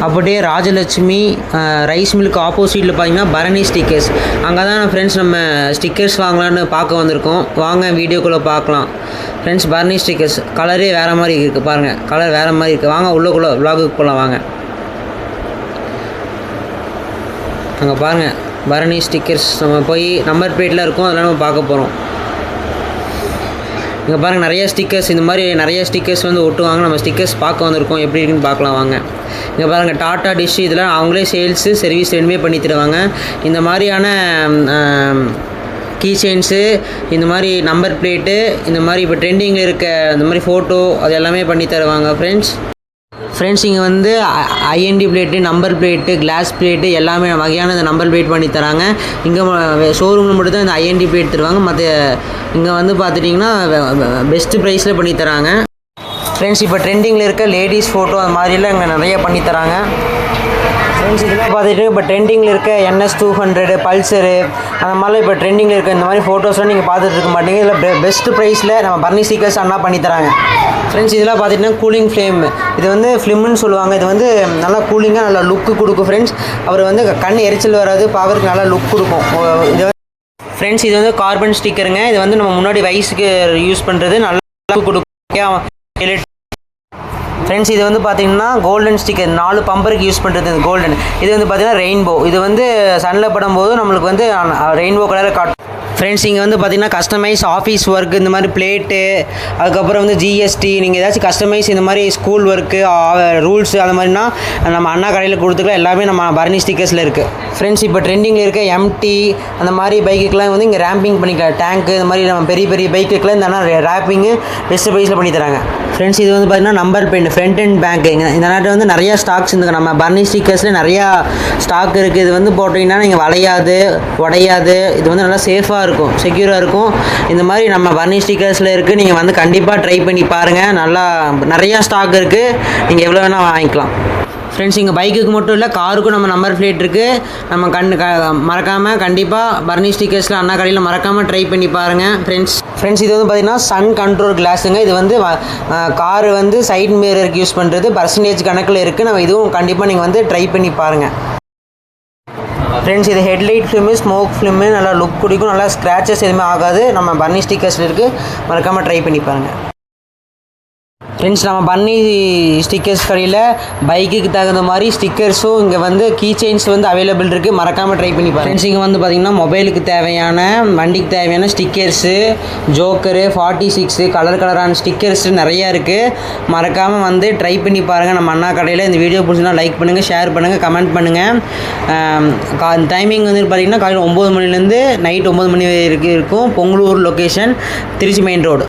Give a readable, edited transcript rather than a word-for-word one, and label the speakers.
Speaker 1: அப்படியே Rajalakshmi rice milk ஆப்போசிட்டில் பார்த்தீங்கன்னா பரணி ஸ்டிக்கர்ஸ். அங்கே தான் ஃப்ரெண்ட்ஸ் நம்ம ஸ்டிக்கர்ஸ் வாங்கலான்னு பார்க்க வந்திருக்கோம். வாங்க வீடியோக்குள்ளே பார்க்கலாம் ஃப்ரெண்ட்ஸ். பரணி ஸ்டிக்கர்ஸ் கலரே வேறு மாதிரி இருக்குது பாருங்கள், கலர் வேறு மாதிரி இருக்குது. வாங்க உள்ளக்குள்ளே விலாகுக்கு போகலாம் வாங்க. அங்கே பாருங்கள் பரணி ஸ்டிக்கர்ஸ், நம்ம போய் நம்பர் பிளேட்டில் இருக்கும், அதெல்லாம் நம்ம பார்க்க போகிறோம். இங்கே பாருங்கள் நிறைய ஸ்டிக்கர்ஸ், இந்த மாதிரி நிறைய ஸ்டிக்கர்ஸ் வந்து ஒட்டுவாங்க. நம்ம ஸ்டிக்கர்ஸ் பார்க்க வந்திருக்கோம், எப்படி இருக்குன்னு பார்க்கலாம் வாங்க. இங்கே பாருங்கள் டாட்டா டிஷ், இதெல்லாம் அவங்களே சேல்ஸு சர்வீஸ் ரெண்டுமே பண்ணி தருவாங்க. இந்த மாதிரியான கீ செயின்ஸு, இந்த மாதிரி நம்பர் பிளேட்டு, இந்த மாதிரி இப்போ ட்ரெண்டிங்கில் இருக்க இந்த மாதிரி ஃபோட்டோ, அது எல்லாமே பண்ணி தருவாங்க ஃப்ரெண்ட்ஸ். இங்கே வந்து IND plate, number plate, glass plate எல்லாமே வகையான இந்த நம்பர் பிளேட் பண்ணி தராங்க. இங்கே ஷோரூமில் மட்டும் தான் இந்த ஐஎன்டி பிளேட் தருவாங்க. மற்ற இங்கே வந்து பார்த்துட்டிங்கன்னா பெஸ்ட்டு ப்ரைஸில் பண்ணி தராங்க ஃப்ரெண்ட்ஸ். இப்போ ட்ரெண்டிங்கில் இருக்க லேடிஸ் ஃபோட்டோ அது மாதிரிலாம் இங்கே நிறைய பண்ணி தராங்க ஃப்ரெண்ட்ஸ். இதெல்லாம் பார்த்துட்டு இப்போ ட்ரெண்டிங்கில் இருக்க NS200 பல்சரு அந்த மாதிரிலாம் இப்போ ட்ரெண்டிங்கில் இருக்க இந்த மாதிரி ஃபோட்டோஸ்லாம் நீங்கள் பார்த்துட்டு இருக்க மாட்டீங்க. இதில் பெஸ்ட்டு ப்ரைஸில் நம்ம பர்னி ஸ்டிக்கர்ஸ் அண்ணா பண்ணி தராங்க ஃப்ரெண்ட்ஸ். இதெல்லாம் பார்த்துட்டிங்கன்னா கூலிங் ஃப்ளேம், இது வந்து ஃப்ளிம்னு சொல்லுவாங்க. இது வந்து நல்லா கூலிங்காக நல்லா லுக்கு கொடுக்கும் ஃப்ரெண்ட்ஸ். அவர் வந்து கண் எரிச்சல் வராது, பார்க்குறதுக்கு நல்லா லுக் கொடுக்கும் இது ஃப்ரெண்ட்ஸ். இது வந்து கார்பன் ஸ்டிக்கருங்க. இது வந்து நம்ம முன்னாடி வயசுக்கு யூஸ் பண்ணுறது நல்லா கொடுக்கும் ஃப்ரெண்ட்ஸ். இது வந்து பார்த்திங்கன்னா கோல்டன் ஸ்டிக்கர், 4 பம்பருக்கு யூஸ் பண்ணுறது இந்த கோல்டன். இது வந்து பார்த்திங்கன்னா ரெயின்போ, இது வந்து சன்னில் படும்போது நம்மளுக்கு வந்து ரெயின்போ கலரில் காட்டும் ஃப்ரெண்ட்ஸ். இங்கே வந்து பார்த்திங்கன்னா கஸ்டமைஸ் ஆஃபீஸ் ஒர்க், இந்த மாதிரி பிளேட்டு, அதுக்கப்புறம் வந்து GST, நீங்கள் ஏதாச்சும் கஸ்டமைஸ் இந்த மாதிரி ஸ்கூல் ஒர்க்கு, ரூல்ஸு அந்த மாதிரினா நம்ம அண்ணா கடையில் கொடுத்துக்கலாம். எல்லாமே நம்ம பரணி ஸ்டிக்கர்ஸில் இருக்குது ஃப்ரெண்ட்ஸ். இப்போ ட்ரெண்டிங்கில் இருக்க MT அந்த மாதிரி பைக்குக்கெலாம் வந்து இங்கே ரேம்பிங் பண்ணிக்கலாம். டேங்க்கு இந்த மாதிரி நம்ம பெரிய பெரிய பைக்குக்கெலாம் இந்த ரேப்பிங்கு பெஸ்ட்டு ப்ரைஸில் பண்ணி தராங்க ஃப்ரெண்ட்ஸ். இது வந்து பார்த்திங்கன்னா number pen, front and back. இந்த நாட்டில் வந்து நிறையா ஸ்டாக்ஸ் இருக்குது. நம்ம பர்னி ஸ்டிக்கர்ஸில் நிறையா ஸ்டாக் இருக்குது. இது வந்து போட்டிங்கன்னா நீங்கள் வளையாது, உடையாது. இது வந்து நல்லா சேஃபாக இருக்கும், செக்யூராக இருக்கும். இந்த மாதிரி நம்ம பர்னி ஸ்டிக்கர்ஸில் இருக்குது. நீங்கள் வந்து கண்டிப்பாக ட்ரை பண்ணி பாருங்கள். நல்லா நிறையா ஸ்டாக் இருக்குது, நீங்கள் எவ்வளோ வேணால் வாங்கிக்கலாம் ஃப்ரெண்ட்ஸ். இங்கே பைக்குக்கு மட்டும் இல்லை, காருக்கும் நம்ம நம்பர் பிளேட் இருக்குது. நம்ம மறக்காமல் கண்டிப்பாக பர்னி ஸ்டிக்கர்ஸில் அண்ணா கடையில் மறக்காமல் ட்ரை பண்ணி பாருங்கள் ஃப்ரெண்ட்ஸ். இது வந்து பார்த்திங்கன்னா சன் கண்ட்ரோல் கிளாஸுங்க. இது வந்து காரு வந்து சைட் மிரருக்கு யூஸ் பண்ணுறது, பர்சன்டேஜ் கணக்கில் இருக்குது. நம்ம இதுவும் கண்டிப்பாக நீங்கள் வந்து ட்ரை பண்ணி பாருங்கள் ஃப்ரெண்ட்ஸ். இது ஹெட்லைட் ஃபிலிமு, ஸ்மோக் ஃபிலிமு, நல்லா லுக் குடிக்கும், நல்லா ஸ்க்ராச்சஸ் எதுவுமே ஆகாது. நம்ம பர்னி ஸ்டிக்கர்ஸில் இருக்குது, மறக்காமல் ட்ரை பண்ணி பாருங்கள் ஃப்ரெண்ட்ஸ். நம்ம பர்னி ஸ்டிக்கர்ஸ் கடையில் பைக்குக்கு தகுந்த மாதிரி ஸ்டிக்கர்ஸும் இங்கே வந்து கீ செயின்ஸ் வந்து அவைலபிள் இருக்குது, மறக்காமல் ட்ரை பண்ணி பாருங்கள் ஃப்ரெண்ட்ஸ். இங்கே வந்து பார்த்திங்கன்னா மொபைலுக்கு தேவையான, வண்டிக்கு தேவையான ஸ்டிக்கர்ஸு, ஜோக்கரு, 46 கலரான ஸ்டிக்கர்ஸு நிறையா இருக்குது. மறக்காமல் வந்து ட்ரை பண்ணி பாருங்கள் நம்ம அண்ணா கடையில். இந்த வீடியோ பிடிச்சினா லைக் பண்ணுங்கள், ஷேர் பண்ணுங்கள், கமெண்ட் பண்ணுங்கள். டைமிங் வந்து பார்த்திங்கன்னா காலையில் 9 மணிலேருந்து நைட் 9 மணி வரைக்கும் இருக்கும். Pongalur location, Trichy main road.